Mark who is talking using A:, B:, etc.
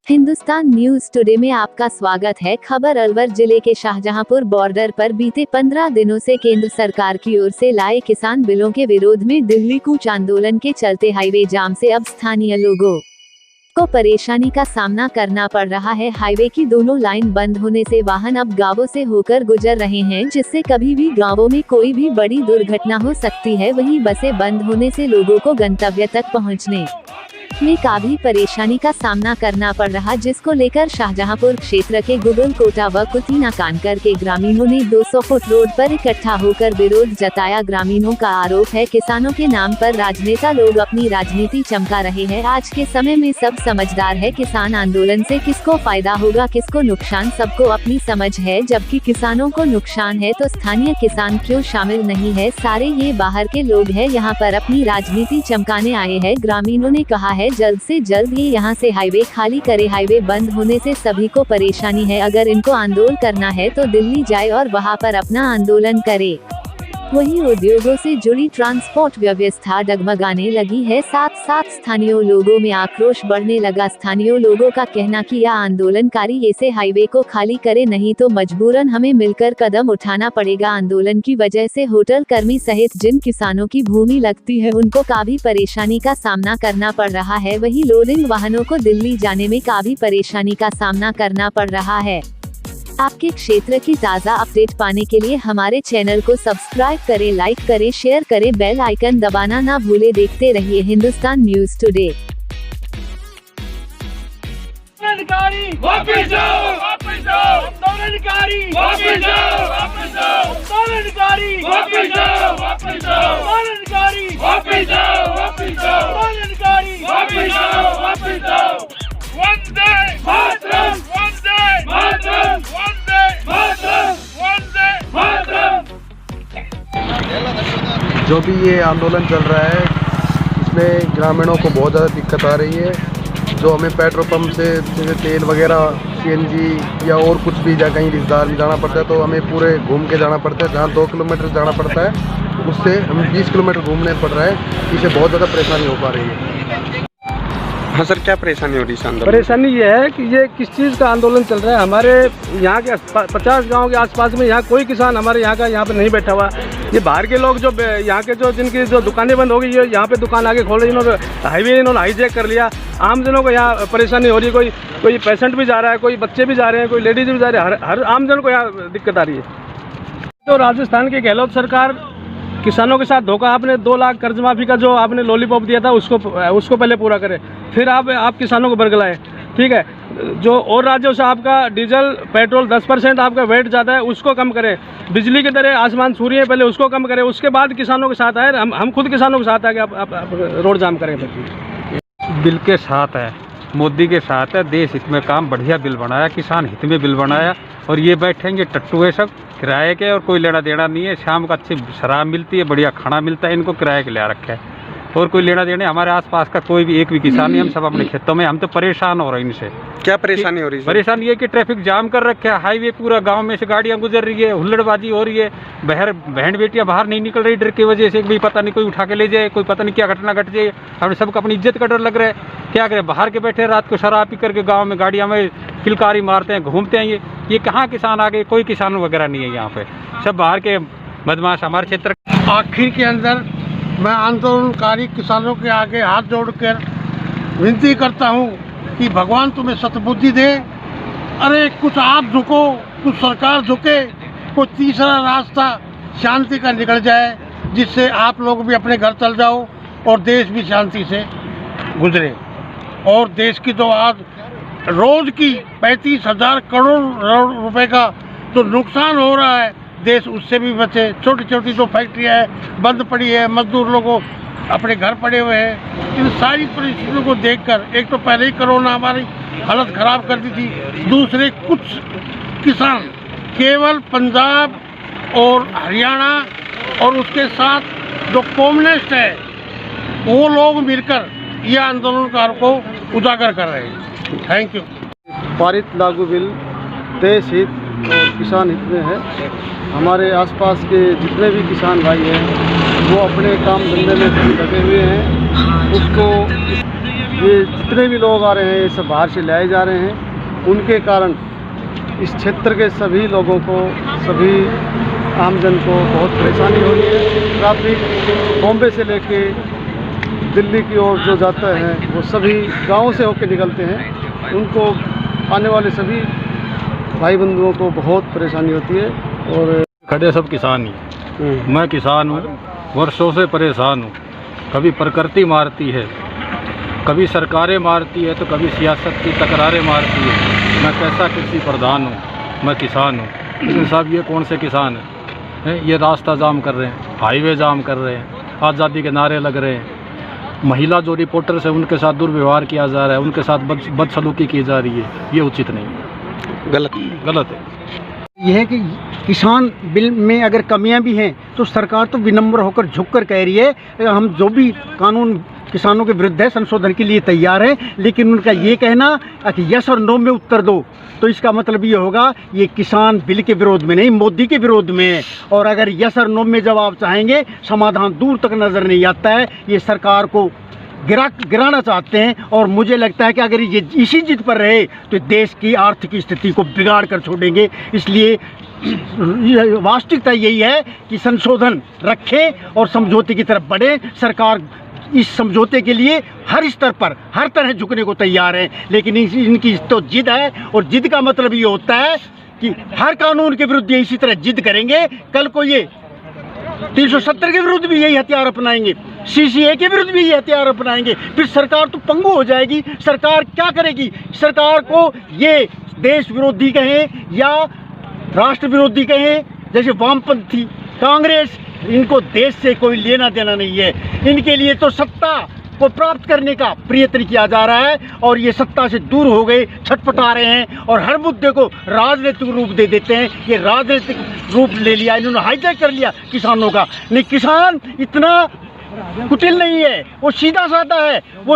A: Hindustan news today में आपका स्वागत है। खबर अलवर जिले के शाहजहांपुर बॉर्डर पर बीते 15 दिनों से केंद्र सरकार की ओर से लाए किसान बिलों के विरोध में दिल्ली कूच आंदोलन के चलते हाईवे जाम से अब स्थानीय लोगों को परेशानी का सामना करना पड़ रहा है। हाईवे की दोनों लाइन बंद होने से वाहन अब गांवों से होकर गुजर रहे हैं, जिससे कभी भी गांवों में कोई भी बड़ी दुर्घटना हो सकती है। वहीं बसें बंद होने से लोगों को गंतव्य तक पहुंचने में काफी परेशानी का सामना करना पड़ रहा, जिसको लेकर शाहजहांपुर क्षेत्र के गुगल कोटा व कुतीना कानकर के ग्रामीणों ने 200 फुट रोड पर इकट्ठा होकर विरोध जताया। ग्रामीणों का आरोप है किसानों के नाम पर राजनेता लोग अपनी राजनीति चमका रहे हैं। आज के समय में सब समझदार है, किसान आंदोलन से किसको फायदा होगा किसको नुकसान सबको अपनी समझ है। जबकि किसानों को नुकसान है तो स्थानीय किसान क्यों शामिल नहीं है? सारे ये बाहर के लोग हैं, यहाँ पर अपनी राजनीति चमकाने आए हैं। ग्रामीणों ने कहा है जल्द से जल्द ये यहाँ से हाईवे खाली करे। हाईवे बंद होने से सभी को परेशानी है। अगर इनको आंदोलन करना है तो दिल्ली जाए और वहाँ पर अपना आंदोलन करे। वहीं उद्योगों से जुड़ी ट्रांसपोर्ट व्यवस्था डगमगाने लगी है। साथ साथ स्थानीय लोगों में आक्रोश बढ़ने लगा। स्थानीय लोगों का कहना कि यह आंदोलनकारी ऐसे हाईवे को खाली करे, नहीं तो मजबूरन हमें मिलकर कदम उठाना पड़ेगा। आंदोलन की वजह से होटल कर्मी सहित जिन किसानों की भूमि लगती है उनको काफी परेशानी का सामना करना पड़ रहा है। वहीं लोडिंग वाहनों को दिल्ली जाने में काफी परेशानी का सामना करना पड़ रहा है। आपके क्षेत्र की ताज़ा अपडेट पाने के लिए हमारे चैनल को सब्सक्राइब करें, लाइक करें, शेयर करें, बेल आइकन दबाना ना भूले। देखते रहिए हिंदुस्तान न्यूज टुडे।
B: वापस जाओ, वापस जाओ, आंदोलनकारी वापस जाओ, वापस जाओ, आंदोलनकारी वापस जाओ, वापस जाओ, आंदोलनकारी वापस जाओ, वापस जाओ, आंदोलनकारी वापस जाओ, वापस जाओ। वंदे मातरम, वंदे मातरम, वंदे मातरम, वंदे मातरम।
C: जो भी ये आंदोलन चल रहा है इसमें ग्रामीणों को बहुत ज़्यादा दिक्कत आ रही है। जो हमें पेट्रोल पंप से जैसे तेल वगैरह CNG या और कुछ भी कहीं रिश्तेदार में जाना पड़ता है तो हमें पूरे घूम के जाना पड़ता है। जहाँ 2 किलोमीटर जाना पड़ता है उससे हमें 20 किलोमीटर घूमने पड़ रहा है। इससे बहुत ज़्यादा परेशानी हो पा रही है।
D: हाँ सर, क्या परेशानी हो रही है? आंदोलन
E: परेशानी ये है कि ये किस चीज़ का आंदोलन चल रहा है। हमारे यहाँ के 50 गांव के आसपास में यहाँ कोई किसान हमारे यहाँ का यहाँ पे नहीं बैठा हुआ। ये बाहर के लोग जो यहाँ के जिनकी दुकानें बंद हो गई है यहाँ पे दुकान आगे खोल रही, इन्होंने हाईवे हाईजैक कर लिया। आम जनों को यहाँ परेशानी हो रही है। कोई पेशेंट भी जा रहा है, कोई बच्चे भी जा रहे हैं, कोई लेडीज भी जा रहे हैं। हर आम जन को यहाँ दिक्कत आ रही है। तो राजस्थान की गहलोत सरकार किसानों के साथ धोखा, आपने 2 लाख कर्ज माफी का जो आपने लॉलीपॉप दिया था उसको पहले पूरा करें, फिर आप किसानों को बरगलाएं। ठीक है, जो और राज्यों से आपका डीजल पेट्रोल 10% आपका वेट ज़्यादा है उसको कम करें। बिजली की दरें आसमान छू रही है, पहले उसको कम करें, उसके बाद किसानों के साथ आए। हम खुद किसानों के साथ आके आप रोड जाम करें।
F: बिल के साथ है, मोदी के साथ है। देश हित में काम बढ़िया बिल बनाया, किसान हित में बिल बनाया। और ये बैठेंगे टट्टू है सब किराए के, और कोई लेना देना नहीं है। शाम को अच्छी शराब मिलती है, बढ़िया खाना मिलता है, इनको किराए के ले रखा है और कोई लेना देना हमारे आसपास का कोई भी एक भी किसान नहीं। हम सब अपने खेतों में, हम तो परेशान हो रहे हैं इनसे।
D: क्या परेशानी हो रही है?
F: परेशानी ये कि ट्रैफिक जाम कर रखा है, हाईवे पूरा गांव में से गाड़ियां गुजर रही है, हुल्लड़बाजी हो रही है। बहन बेटियां बाहर नहीं निकल रही डर की वजह से, भी पता नहीं कोई उठा के ले जाए, कोई पता नहीं क्या घटना घट जाए। हमें सबको अपनी इज्जत का डर लग रहा है। क्या करें, बाहर के बैठे रात को शराब पी करके गाँव में गाड़ियाँ में किलकारी मारते हैं, घूमते हैं। ये कहाँ किसान आ गए? कोई किसान वगैरह नहीं है यहाँ पे, सब बाहर के बदमाश हमारे क्षेत्र।
G: आखिर के अंदर मैं आंदोलनकारी किसानों के आगे हाथ जोड़कर विनती करता हूं कि भगवान तुम्हें सद्बुद्धि दे। अरे कुछ आप झुको, कुछ सरकार झुके, कोई तीसरा रास्ता शांति का निकल जाए, जिससे आप लोग भी अपने घर चल जाओ और देश भी शांति से गुजरे। और देश की तो आज रोज की 35,000 करोड़ रुपए का जो नुकसान हो रहा है, देश उससे भी बचे। छोटी छोटी जो फैक्ट्रियाँ है बंद पड़ी है, मजदूर लोगों अपने घर पड़े हुए हैं। इन सारी परिस्थितियों को देखकर, एक तो पहले ही कोरोना हमारी हालत ख़राब कर दी थी, दूसरे कुछ किसान केवल पंजाब और हरियाणा और उसके साथ जो कम्युनिस्ट है वो लोग मिलकर ये आंदोलनकारों को उजागर कर रहे हैं। Thank you.
C: पारित लागू बिल देश हित और किसान हित में है। हमारे आसपास के जितने भी किसान भाई हैं वो अपने काम धंधे में लगे हुए हैं। उसको ये जितने भी लोग आ रहे हैं ये सब बाहर से लाए जा रहे हैं। उनके कारण इस क्षेत्र के सभी लोगों को, सभी आमजन को बहुत परेशानी हो रही है। ट्रैफिक बॉम्बे से लेके दिल्ली की ओर जो जाता है वो सभी गाँव से होकर निकलते हैं। उनको आने वाले सभी भाई बंधुओं को बहुत परेशानी होती है। और
F: खड़े सब किसान ही, मैं किसान हूँ, वर्षों से परेशान हूँ। कभी प्रकृति मारती है, कभी सरकारें मारती है, तो कभी सियासत की तकरारें मारती है। मैं कैसा कृषि प्रधान हूँ, मैं किसान हूँ। लेकिन साहब ये कौन से किसान हैं? ये रास्ता जाम कर रहे हैं, हाईवे जाम कर रहे हैं, आज़ादी के नारे लग रहे हैं। महिला जो रिपोर्टर्स है उनके साथ दुर्व्यवहार किया जा रहा है, उनके साथ बदसलूकी की जा रही है। ये उचित नहीं है, गलत है।
H: यह है कि किसान बिल में अगर कमियां भी हैं तो सरकार तो विनम्र होकर झुककर कह रही है हम जो भी कानून किसानों के विरुद्ध है संशोधन के लिए तैयार हैं। लेकिन उनका ये कहना कि यस और नो में उत्तर दो, तो इसका मतलब ये होगा ये किसान बिल के विरोध में नहीं, मोदी के विरोध में है। और अगर यस और नो में जवाब चाहेंगे, समाधान दूर तक नज़र नहीं आता है। ये सरकार को गिराना चाहते हैं। और मुझे लगता है कि अगर ये इसी जिद पर रहे तो देश की आर्थिक स्थिति को बिगाड़ कर छोड़ेंगे। इसलिए वास्तविकता यही है कि संशोधन रखें और समझौते की तरफ बढ़े। सरकार इस समझौते के लिए हर स्तर पर हर तरह झुकने को तैयार है। लेकिन इनकी तो जिद है, और जिद का मतलब ये होता है कि हर कानून के विरुद्ध ये इसी तरह जिद करेंगे। कल को ये 370 के विरुद्ध भी यही हथियार अपनाएंगे, CCA के विरुद्ध भी यही हथियार अपनाएंगे। फिर सरकार तो पंगु हो जाएगी। सरकार क्या करेगी? सरकार को ये देश विरोधी कहें या राष्ट्र विरोधी कहें, जैसे वामपंथी कांग्रेस, इनको देश से कोई लेना देना नहीं है। इनके लिए तो सत्ता को प्राप्त करने का प्रयत्न किया जा रहा है, और ये सत्ता से दूर हो गए, छटपटा रहे हैं और हर मुद्दे को राजनीतिक रूप दे देते हैं। ये राजनीतिक रूप ले लिया, इन्होंने हाईजैक कर लिया किसानों का। नहीं, किसान इतना कुटिल नहीं है, वो सीधा साधा है। वो